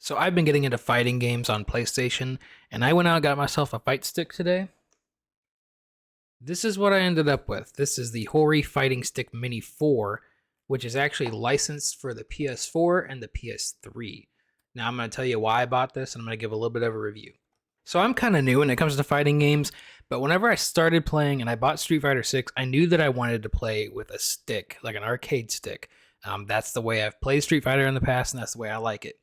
So I've been getting into fighting games on PlayStation, and I went out and got myself a fight stick today. This is what I ended up with. This is the Hori Fighting Stick Mini 4, which is actually licensed for the PS4 and the PS3. Now I'm going to tell you why I bought this, and I'm going to give a little bit of a review. So I'm kind of new when it comes to fighting games, but whenever I started playing and I bought Street Fighter 6, I knew that I wanted to play with a stick, like an arcade stick. That's the way I've played Street Fighter in the past, and that's the way I like it.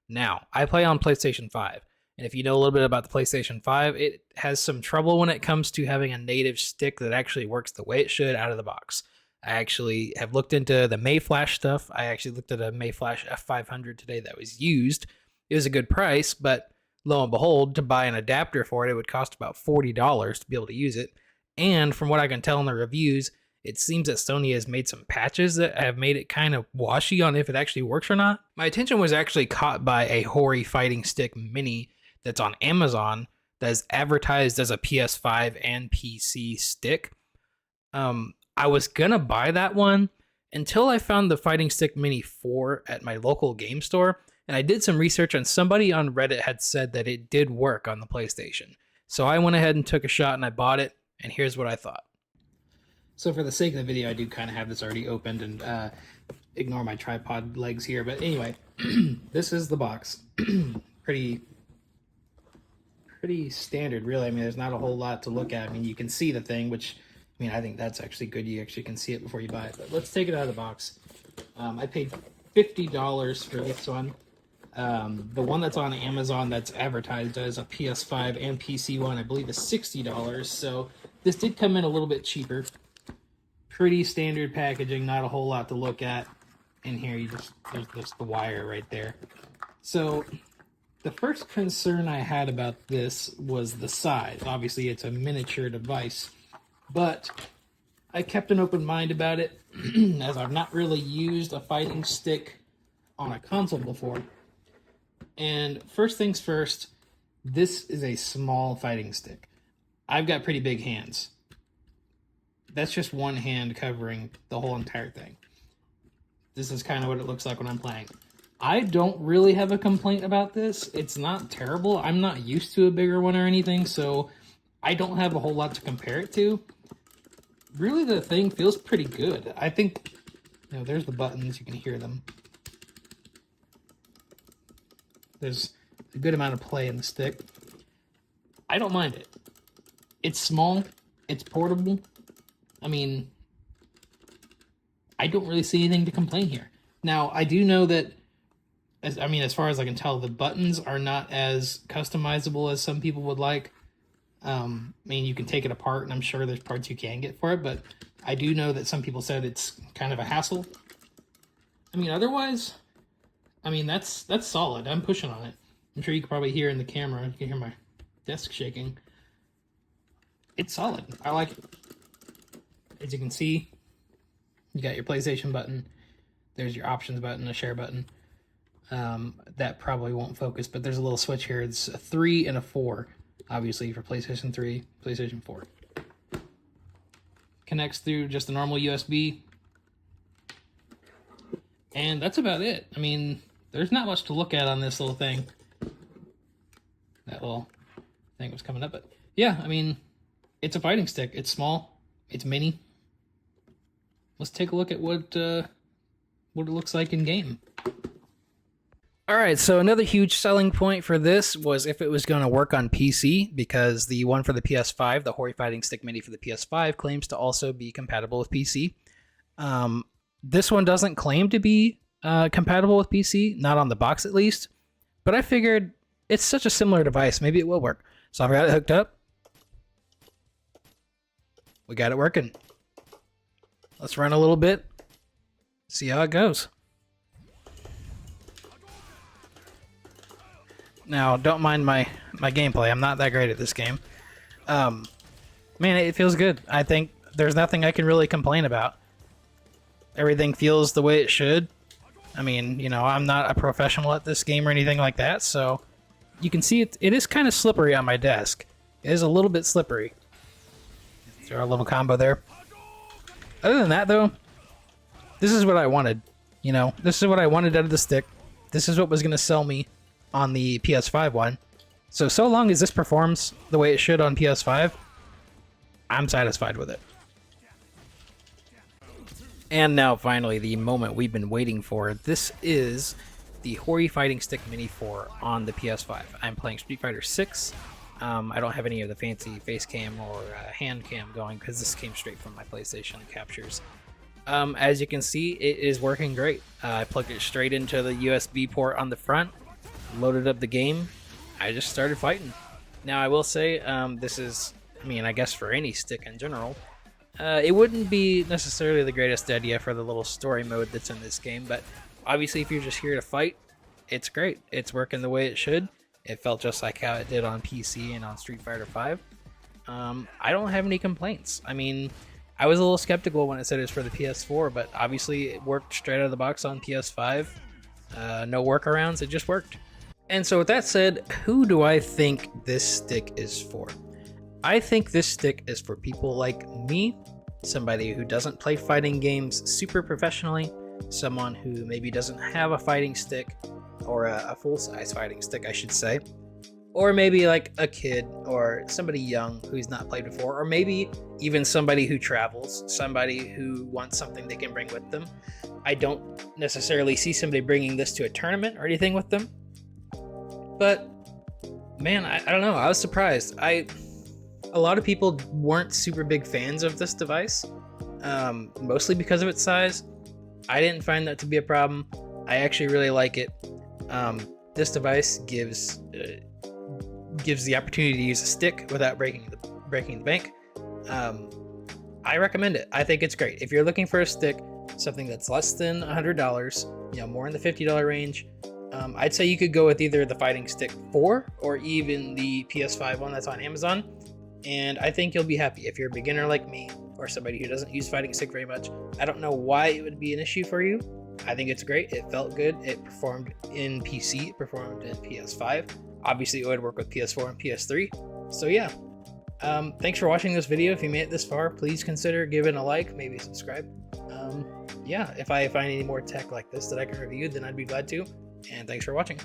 Now, I play on PlayStation 5, and if you know a little bit about the PlayStation 5, it has some trouble when it comes to having a native stick that actually works the way it should out of the box. I actually have looked into the Mayflash stuff. I actually looked at a Mayflash F500 today that was used. It was a good price, but lo and behold, to buy an adapter for it, it would cost about $40 to be able to use it. And from what I can tell in the reviews, it seems that Sony has made some patches that have made it kind of washy on if it actually works or not. My attention was actually caught by a Hori Fighting Stick Mini that's on Amazon that is advertised as a PS5 and PC stick. I was gonna buy that one until I found the Fighting Stick Mini 4 at my local game store, and I did some research and somebody on Reddit had said that it did work on the PlayStation. So I went ahead and took a shot and I bought it, and here's what I thought. So for the sake of the video, I do kind of have this already opened, and ignore my tripod legs here. But anyway, this is the box. pretty standard, really. I mean, there's not a whole lot to look at. I mean, you can see the thing, which, I mean, I think that's actually good. You actually can see it before you buy it. But let's take it out of the box. I paid $50 for this one. The one that's on Amazon that's advertised as a PS5 and PC one, I believe, is $60. So this did come in a little bit cheaper. Pretty standard packaging, not a whole lot to look at. In here, there's just the wire right there. So the first concern I had about this was the size. Obviously, it's a miniature device, but I kept an open mind about it as I've not really used a fighting stick on a console before. And first things first, this is a small fighting stick. I've got pretty big hands. That's just one hand covering the whole entire thing. This is kind of what it looks like when I'm playing. I don't really have a complaint about this. It's not terrible. I'm not used to a bigger one or anything, so I don't have a whole lot to compare it to. Really, the thing feels pretty good. I think, you know, there's the buttons. You can hear them. There's a good amount of play in the stick. I don't mind it. It's small. It's portable. I mean, I don't really see anything to complain here. Now, I do know that, as far as I can tell, the buttons are not as customizable as some people would like. I mean, you can take it apart, and I'm sure there's parts you can get for it, but I do know that some people said it's kind of a hassle. I mean, otherwise, I mean, that's solid. I'm pushing on it. I'm sure you can probably hear in the camera. You can hear my desk shaking. It's solid. I like it. As you can see, you got your PlayStation button. There's your options button, a share button. That probably won't focus, but there's a little switch here. It's a 3 and a 4, obviously, for PlayStation 3, PlayStation 4. Connects through just a normal USB. And that's about it. I mean, there's not much to look at on this little thing. That little thing was coming up, but yeah, I mean, it's a fighting stick. It's small. It's mini. Let's take a look at what it looks like in game. All right, so another huge selling point for this was if it was going to work on PC, because the one for the PS5, the Hori Fighting Stick Mini for the PS5, claims to also be compatible with PC. This one doesn't claim to be compatible with PC, not on the box at least, but I figured it's such a similar device, maybe it will work. So I've got it hooked up. We got it working. Let's run a little bit, see how it goes. Now, don't mind my gameplay. I'm not that great at this game. Man, it feels good. I think there's nothing I can really complain about. Everything feels the way it should. I mean, you know, I'm not a professional at this game or anything like that, so you can see it is kind of slippery on my desk. It is a little bit slippery. Throw a little combo there. Other than that, though, this is what I wanted. You know, this is what I wanted out of the stick. This is what was going to sell me on the PS5 one. So long as this performs the way it should on PS5, I'm satisfied with it. And now finally, the moment we've been waiting for. This is the Hori Fighting Stick Mini 4 on the PS5. I'm playing Street Fighter 6. I don't have any of the fancy face cam or hand cam going because this came straight from my PlayStation captures. As you can see, it is working great. I plugged it straight into the USB port on the front, loaded up the game. I just started fighting. Now I will say, this is, I guess for any stick in general, it wouldn't be necessarily the greatest idea for the little story mode that's in this game, but obviously if you're just here to fight, it's great. It's working the way it should. It felt just like how it did on PC and on Street Fighter 5. I don't have any complaints. I was a little skeptical when it said it was for the PS4, but obviously it worked straight out of the box on PS5. No workarounds, it just worked. And so with that said, who do I think this stick is for? I think this stick is for people like me, somebody who doesn't play fighting games super professionally, someone who maybe doesn't have a fighting stick, or a full-size fighting stick, I should say, or maybe like a kid or somebody young who's not played before, or maybe even somebody who travels, somebody who wants something they can bring with them. I don't necessarily see somebody bringing this to a tournament or anything with them, but man, I don't know, I was surprised. A lot of people weren't super big fans of this device, mostly because of its size. I didn't find that to be a problem. I actually really like it. This device gives the opportunity to use a stick without breaking the bank. I recommend it. I think it's great. If you're looking for a stick, something that's less than $100, more in the $50 range, I'd say you could go with either the Fighting Stick 4 or even the PS5 one that's on Amazon. And I think you'll be happy. If you're a beginner like me or somebody who doesn't use Fighting Stick very much, I don't know why it would be an issue for you. I think it's great. It felt good. It performed in PC. It performed in PS5. Obviously, it would work with PS4 and PS3. So yeah. Thanks for watching this video. If you made it this far, please consider giving a like, maybe subscribe. Yeah, if I find any more tech like this that I can review, then I'd be glad to. And thanks for watching.